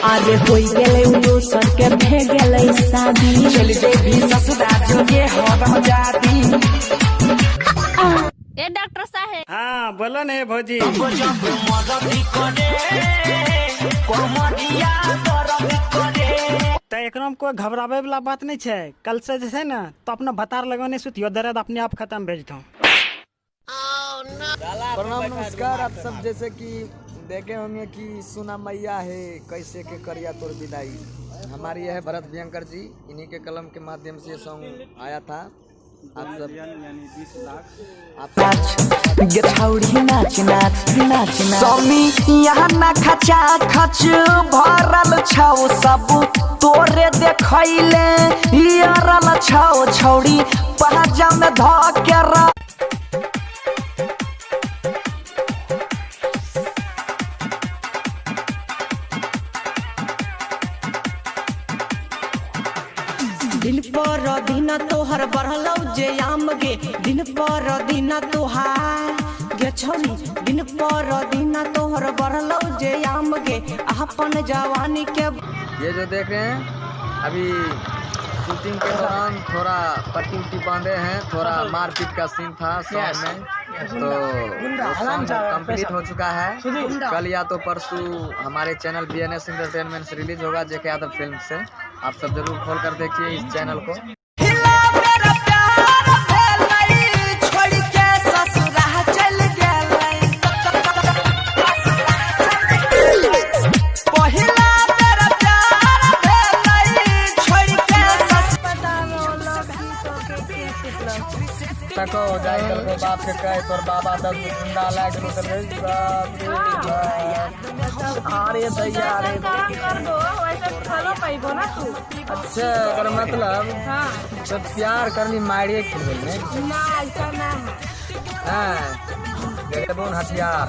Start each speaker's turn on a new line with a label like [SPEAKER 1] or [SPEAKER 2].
[SPEAKER 1] अरे होई गेले दोसर के भे गेले शादी
[SPEAKER 2] चल जे भी ससुराल जोगे हम जाती।
[SPEAKER 3] ए डॉक्टर साहब।
[SPEAKER 4] हाँ बोलो ने भौजी। तो एकरा में कोई घबरावे वाला बात नहीं है। कल से जैसे ना तो अपना भतार लगने सुतियो, दर्द अपने आप खत्म भेज दो।
[SPEAKER 5] प्रणाम नमस्कार। आप सब जैसे कि देखे होंगे कि सुना मैया है कैसे के करिया तोर विदाई। हमारी यह है भरत भयंकर जी, इन्हीं के कलम के माध्यम से सॉन्ग आया था। आप सब
[SPEAKER 2] स्वामी यहाँ ना खचा खच भरल छौ सब तोरे देखैले यारल छौ छौड़ी पहजा में धके
[SPEAKER 1] दिन पर दिन तोहर बढ़लौ जे आम गे, दिन पर दिन तोहार गे छोरी, दिन पर दिन तोहर बढ़लौ जे आम गे अपन जवानी के।
[SPEAKER 5] ये जो देख रहे हैं अभी शूटिंग के दौरान थोड़ा पट्टी उट्टी बांधे हैं, थोड़ा मारपीट का सीन था सॉन्ग में, तो कंप्लीट हो चुका है। कल या तो परसों हमारे चैनल BNS एंटरटेनमेंट से रिलीज होगा JK यादव फिल्म से। आप सब जरूर खोल कर देखिए इस चैनल को। तको जाई कल को बाप के कहे तोर बाबा 10 गुंडा लाग लो तो अरे दैया रे अच्छा कर मतलब जब प्यार करनी मारिए खेल में ना ऐसा ना है। हां हथियार